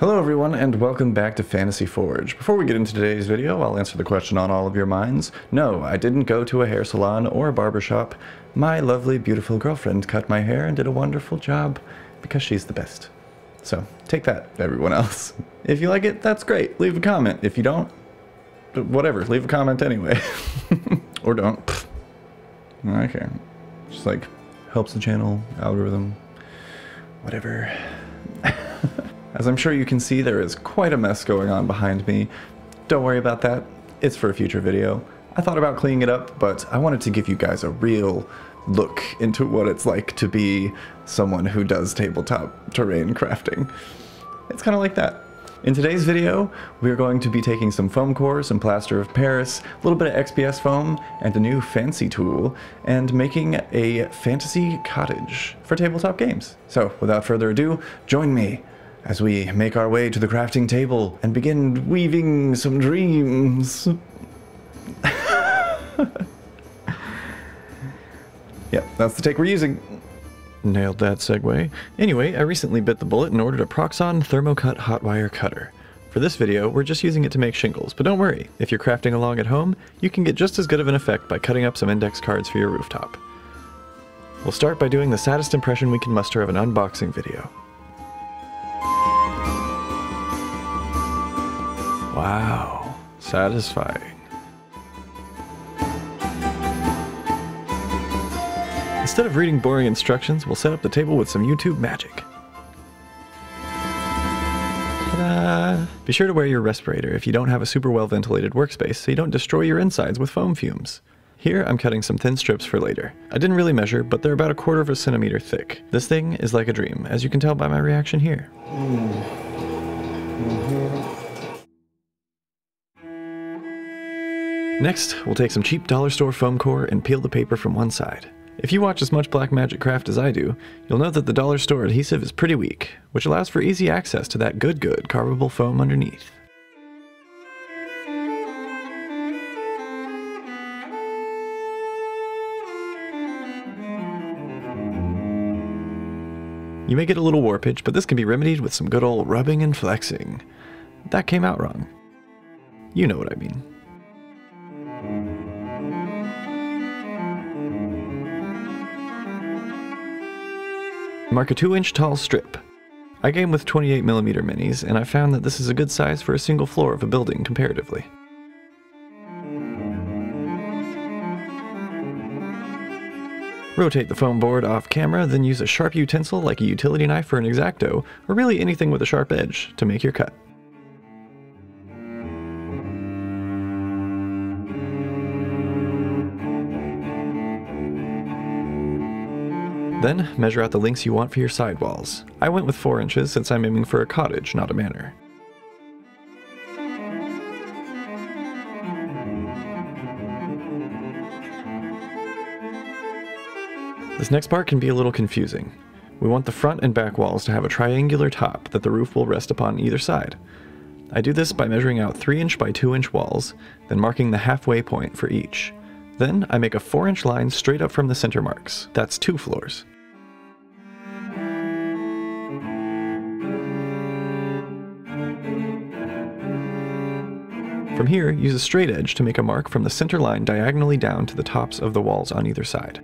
Hello everyone and welcome back to Fantasy Forge. Before we get into today's video, I'll answer the question on all of your minds. No, I didn't go to a hair salon or a barbershop. My lovely, beautiful girlfriend cut my hair and did a wonderful job because she's the best. So, take that, everyone else. If you like it, that's great. Leave a comment. If you don't, whatever, leave a comment anyway. Or don't. I don't care. Just like, helps the channel, algorithm, whatever. As I'm sure you can see, there is quite a mess going on behind me. Don't worry about that. It's for a future video. I thought about cleaning it up, but I wanted to give you guys a real look into what it's like to be someone who does tabletop terrain crafting. It's kind of like that. In today's video, we're going to be taking some foam core, some plaster of Paris, a little bit of XPS foam, and a new fancy tool, and making a fantasy cottage for tabletop games. So, without further ado, join me as we make our way to the crafting table and begin weaving some dreams. Yep, that's the take we're using. Nailed that segue. Anyway, I recently bit the bullet and ordered a Proxxon Thermocut hot wire cutter. For this video, we're just using it to make shingles, but don't worry, if you're crafting along at home, you can get just as good of an effect by cutting up some index cards for your rooftop. We'll start by doing the saddest impression we can muster of an unboxing video. Wow, satisfying. Instead of reading boring instructions, we'll set up the table with some YouTube magic. Ta-da! Be sure to wear your respirator if you don't have a super well ventilated workspace so you don't destroy your insides with foam fumes. Here I'm cutting some thin strips for later. I didn't really measure, but they're about 1/4 centimeter thick. This thing is like a dream, as you can tell by my reaction here. Next, we'll take some cheap dollar store foam core and peel the paper from one side. If you watch as much Black Magic craft as I do, you'll know that the dollar store adhesive is pretty weak, which allows for easy access to that good carvable foam underneath. You may get a little warpage, but this can be remedied with some good old rubbing and flexing. That came out wrong. You know what I mean. Mark a 2-inch tall strip. I game with 28mm minis, and I found that this is a good size for a single floor of a building comparatively. Rotate the foam board off camera, then use a sharp utensil like a utility knife or an X-Acto, or really anything with a sharp edge, to make your cut. Then, measure out the lengths you want for your sidewalls. I went with 4 inches since I'm aiming for a cottage, not a manor. This next part can be a little confusing. We want the front and back walls to have a triangular top that the roof will rest upon either side. I do this by measuring out 3-inch by 2-inch walls, then marking the halfway point for each. Then, I make a 4-inch line straight up from the center marks. That's 2 floors. From here, use a straight edge to make a mark from the center line diagonally down to the tops of the walls on either side.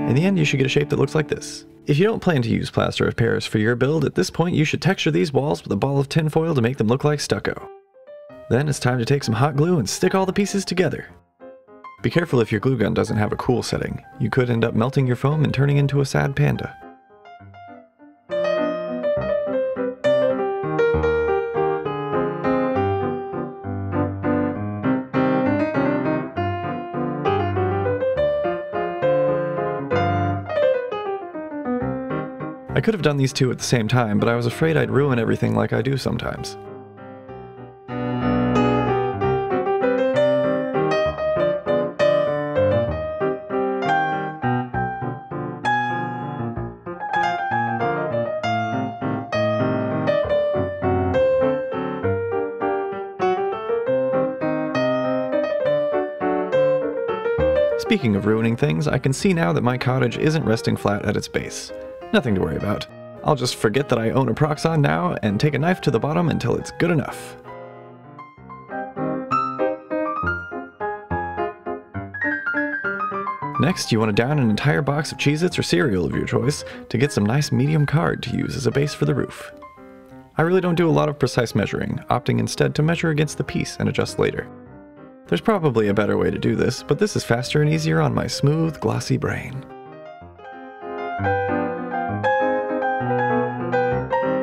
In the end, you should get a shape that looks like this. If you don't plan to use plaster of Paris for your build, at this point you should texture these walls with a ball of tinfoil to make them look like stucco. Then it's time to take some hot glue and stick all the pieces together. Be careful if your glue gun doesn't have a cool setting. You could end up melting your foam and turning into a sad panda. I could have done these two at the same time, but I was afraid I'd ruin everything like I do sometimes. Speaking of ruining things, I can see now that my cottage isn't resting flat at its base. Nothing to worry about. I'll just forget that I own a Proxon now and take a knife to the bottom until it's good enough. Next, you want to down an entire box of Cheez-Its or cereal of your choice to get some nice medium card to use as a base for the roof. I really don't do a lot of precise measuring, opting instead to measure against the piece and adjust later. There's probably a better way to do this, but this is faster and easier on my smooth, glossy brain.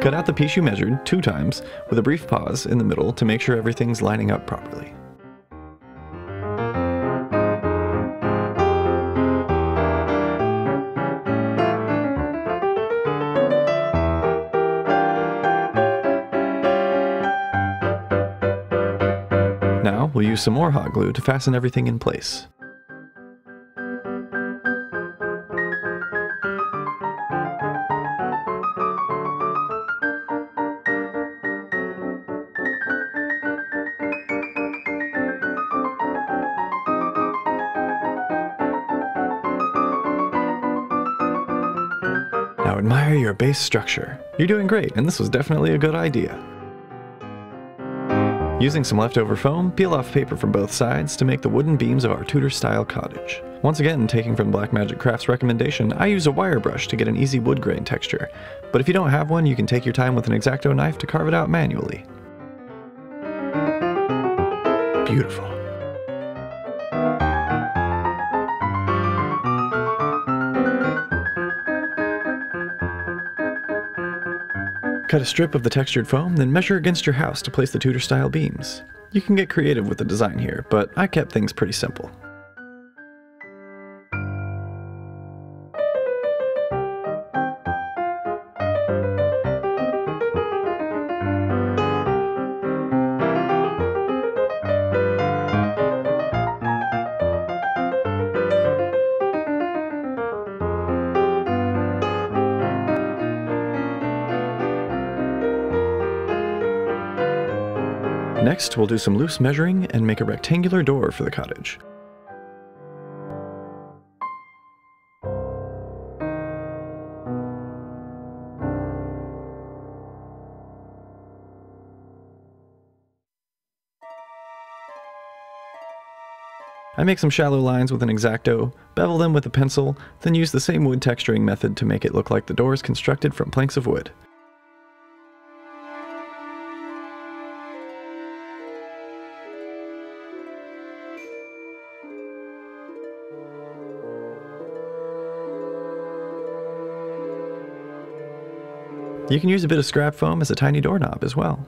Cut out the piece you measured 2 times, with a brief pause in the middle to make sure everything's lining up properly. Now, we'll use some more hot glue to fasten everything in place. Now admire your base structure. You're doing great, and this was definitely a good idea. Using some leftover foam, peel off paper from both sides to make the wooden beams of our Tudor-style cottage. Once again, taking from Blackmagic Craft's recommendation, I use a wire brush to get an easy wood grain texture, but if you don't have one, you can take your time with an X-Acto knife to carve it out manually. Beautiful. Cut a strip of the textured foam, then measure against your house to place the Tudor-style beams. You can get creative with the design here, but I kept things pretty simple. Next, we'll do some loose measuring and make a rectangular door for the cottage. I make some shallow lines with an X-Acto, bevel them with a pencil, then use the same wood texturing method to make it look like the door is constructed from planks of wood. You can use a bit of scrap foam as a tiny doorknob as well.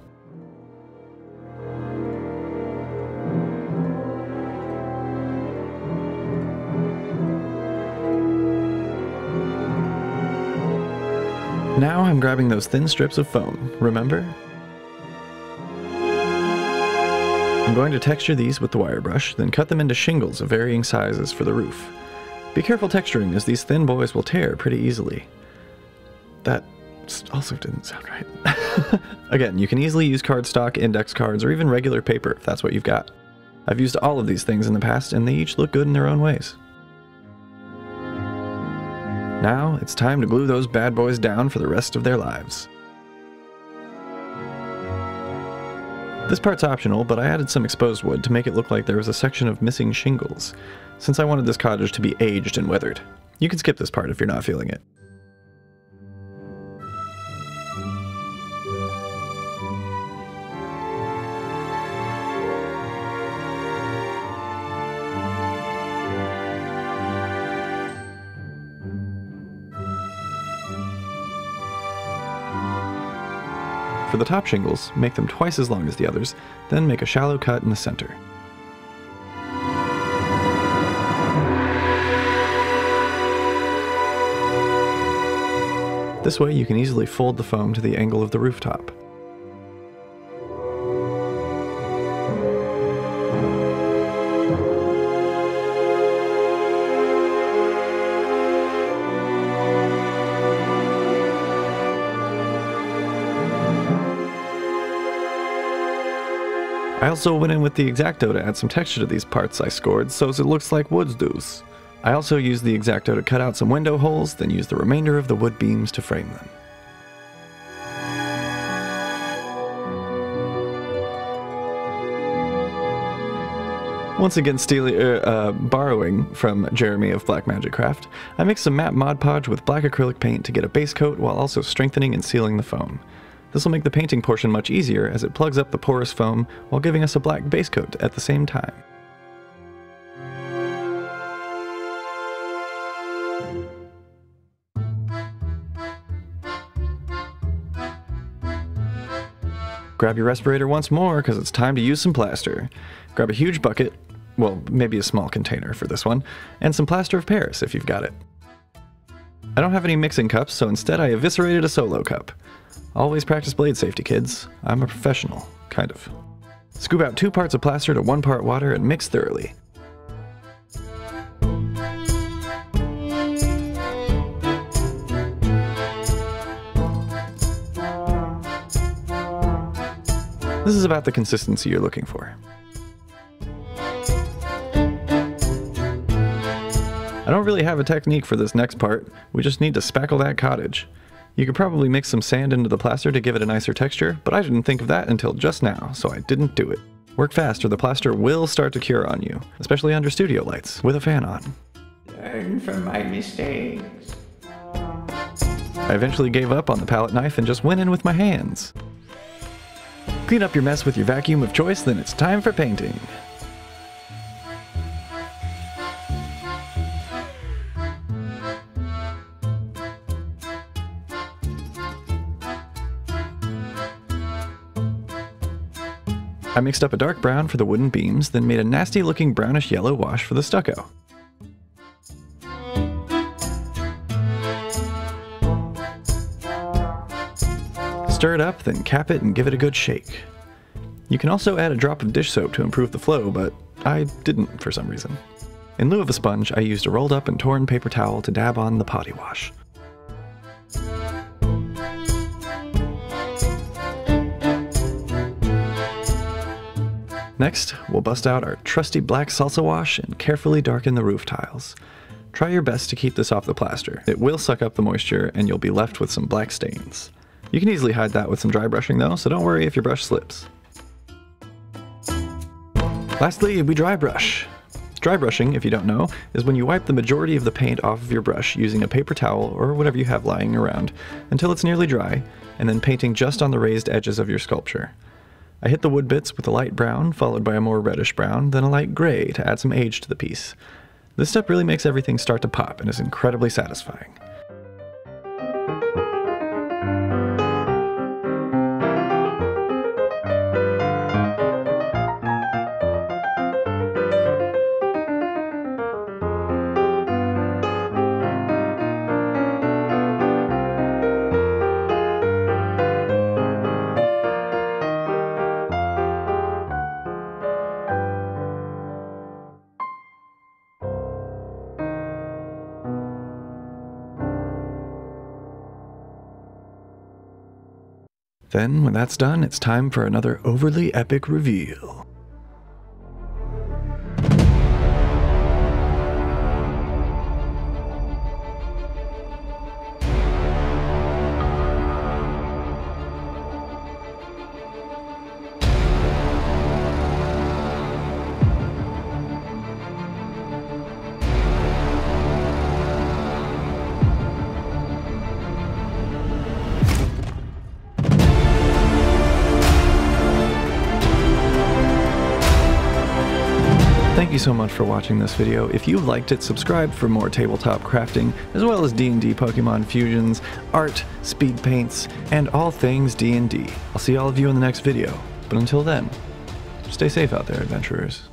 Now I'm grabbing those thin strips of foam, remember? I'm going to texture these with the wire brush, then cut them into shingles of varying sizes for the roof. Be careful texturing, as these thin boys will tear pretty easily. That also didn't sound right. Again, you can easily use cardstock, index cards, or even regular paper if that's what you've got. I've used all of these things in the past, and they each look good in their own ways. Now, it's time to glue those bad boys down for the rest of their lives. This part's optional, but I added some exposed wood to make it look like there was a section of missing shingles, since I wanted this cottage to be aged and weathered. You can skip this part if you're not feeling it. For the top shingles, make them twice as long as the others, then make a shallow cut in the center. This way you can easily fold the foam to the angle of the rooftop. I also went in with the X-Acto to add some texture to these parts I scored so it looks like woods does. I also used the X-Acto to cut out some window holes, then used the remainder of the wood beams to frame them. Once again borrowing from Jeremy of Black Magic Craft, I mixed some matte Mod Podge with black acrylic paint to get a base coat while also strengthening and sealing the foam. This will make the painting portion much easier as it plugs up the porous foam while giving us a black base coat at the same time. Grab your respirator once more because it's time to use some plaster. Grab a huge bucket, well, maybe a small container for this one, and some plaster of Paris if you've got it. I don't have any mixing cups, so instead I eviscerated a solo cup. Always practice blade safety, kids. I'm a professional, kind of. Scoop out 2 parts of plaster to 1 part water and mix thoroughly. This is about the consistency you're looking for. I don't really have a technique for this next part, we just need to spackle that cottage. You could probably mix some sand into the plaster to give it a nicer texture, but I didn't think of that until just now, so I didn't do it. Work fast or the plaster will start to cure on you, especially under studio lights, with a fan on. Learn from my mistakes. I eventually gave up on the palette knife and just went in with my hands. Clean up your mess with your vacuum of choice, then it's time for painting. I mixed up a dark brown for the wooden beams, then made a nasty looking brownish yellow wash for the stucco. Stir it up, then cap it and give it a good shake. You can also add a drop of dish soap to improve the flow, but I didn't for some reason. In lieu of a sponge, I used a rolled up and torn paper towel to dab on the potty wash. Next, we'll bust out our trusty black salsa wash and carefully darken the roof tiles. Try your best to keep this off the plaster. It will suck up the moisture and you'll be left with some black stains. You can easily hide that with some dry brushing though, so don't worry if your brush slips. Lastly, we dry brush. Dry brushing, if you don't know, is when you wipe the majority of the paint off of your brush using a paper towel or whatever you have lying around until it's nearly dry, and then painting just on the raised edges of your sculpture. I hit the wood bits with a light brown, followed by a more reddish brown, then a light gray to add some age to the piece. This step really makes everything start to pop and is incredibly satisfying. Then, when that's done, it's time for another overly epic reveal. Thank you so much for watching this video. If you liked it, subscribe for more tabletop crafting, as well as D&D Pokemon fusions, art, speed paints, and all things D&D. I'll see all of you in the next video, but until then, stay safe out there, adventurers.